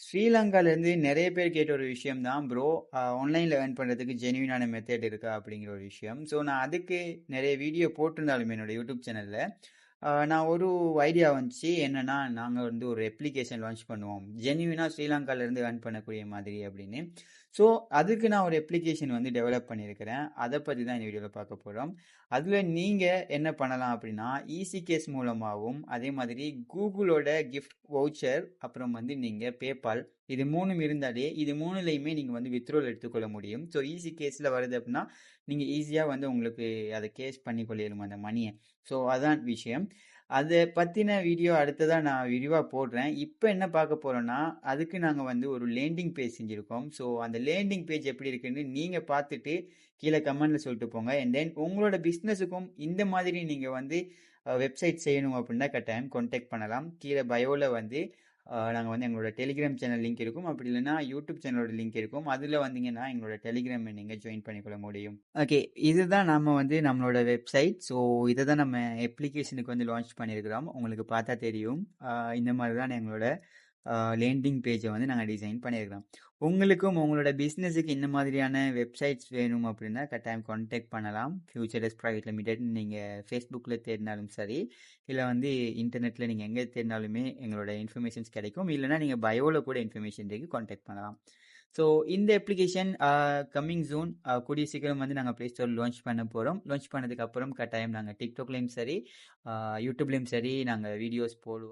ஸ்ரீலங்காலேருந்து நெறைய பேர் கேட்ட ஒரு விஷயம் தான் ப்ரோ. ஆன்லைன்ல ஏர்ன் பண்றதுக்கு ஜெனுவினான மெத்தட் இருக்கா? அப்படிங்கிற ஒரு விஷயம். ஸோ நான் அதுக்கு நெறைய வீடியோ போட்டிருந்தாலுமே என்னோட யூடியூப் சேனல்ல, நான் ஒரு ஐடியா வந்துச்சு. என்னன்னா, நாங்க வந்து ஒரு அப்ளிகேஷன் லான்ச் பண்ணுவோம். ஜெனுவினா ஸ்ரீலங்காலேருந்து ஏர்ன் பண்ணக்கூடிய மாதிரி அப்படின்னு. ஸோ அதுக்கு நான் ஒரு அப்ளிகேஷன் வந்து டெவலப் பண்ணியிருக்கிறேன். அத பத்தி தான் இந்த வீடியோல பார்க்க போறோம். அதுல நீங்க என்ன பண்ணலாம் அப்படின்னா, ஈஸி கேஸ் மூலமாவும், அதே மாதிரி கூகுளோட கிஃப்ட் வவுச்சர், அப்புறம் வந்து நீங்க பேபால் இது 3ம் இருந்தாலே, இது 3லயுமே நீங்க வந்து வித்ட்ராவல் எடுத்துக்கொள்ள முடியும். ஸோ ஈஸி கேஸ்ல வருது அப்படின்னா, நீங்க ஈஸியா வந்து உங்களுக்கு அத கேஷ் பண்ணிக்கொள்ளிரும் அந்த மணிய. ஸோ அதான் விஷயம். அத பத்தின வீடியோ அடுத்ததா நான் விரிவா போடுறேன். இப்ப என்ன பார்க்க போறோம்னா, அதுக்கு நாங்க வந்து ஒரு லேண்டிங் பேஜ் செஞ்சிருக்கோம். ஸோ அந்த லேண்டிங் பேஜ் எப்படி இருக்குன்னு நீங்க பார்த்துட்டு கீழ கமெண்ட்ல சொல்லிட்டு போங்க. அண்ட் தென் உங்களோட பிசினஸுக்கும் இந்த மாதிரி நீங்க வந்து வெப்சைட் செய்யணும் அப்படின்னா கட்டாயம் கான்டாக்ட் பண்ணலாம். கீழ பயோல வந்து நாங்க வந்து எங்களோட டெலிகிராம் சேனல் லிங்க் இருக்கும். அப்படி இல்லைன்னா யூடியூப் சேனலோட லிங்க் இருக்கும். அதுல வந்தீங்கன்னா எங்களோட டெலிகிராம் நீங்க ஜாயின் பண்ணிக்கொள்ள முடியும். ஓகே, இதுதான் நாம வந்து நம்மளோட வெப்சைட். ஸோ இதை தான் நம்ம அப்ளிகேஷனுக்கு வந்து லான்ச் பண்ணியிருக்கிறோம். உங்களுக்கு பார்த்தா தெரியும். இந்த மாதிரி தான் எங்களோட லேண்டிங் பேஜை வந்து நாங்கள் டிசைன் பண்ணியிருக்கிறோம். உங்களுக்கும் உங்களோட பிஸ்னஸுக்கு இந்த மாதிரியான வெப்சைட்ஸ் வேணும் அப்படின்னா கட்டாயம் கான்டாக்ட் பண்ணலாம். ஃபியூச்சர்ஸ் ப்ரைவேட் லிமிடெட் நீங்கள் ஃபேஸ்புக்கில் தேடினாலும் சரி, இல்லை வந்து இன்டர்நெட்டில் நீங்கள் எங்கே தேடினாலுமே எங்களோட இன்ஃபர்மேஷன்ஸ் கிடைக்கும். இல்லைனா நீங்கள் பயோவில் கூட இன்ஃபர்மேஷன் இருக்கு, கான்டாக்ட் பண்ணலாம். ஸோ இந்த அப்ளிகேஷன் கம்மிங் ஜூன் கூடிய சீக்கிரம் வந்து நாங்கள் ப்ளே ஸ்டோர் லான்ச் பண்ண போகிறோம். லான்ச் பண்ணதுக்கு அப்புறம் கட்டாயம் நாங்கள் டிக்டாக்லேயும் சரி, யூடியூப்லேயும் சரி நாங்கள் வீடியோஸ் போடுவோம்.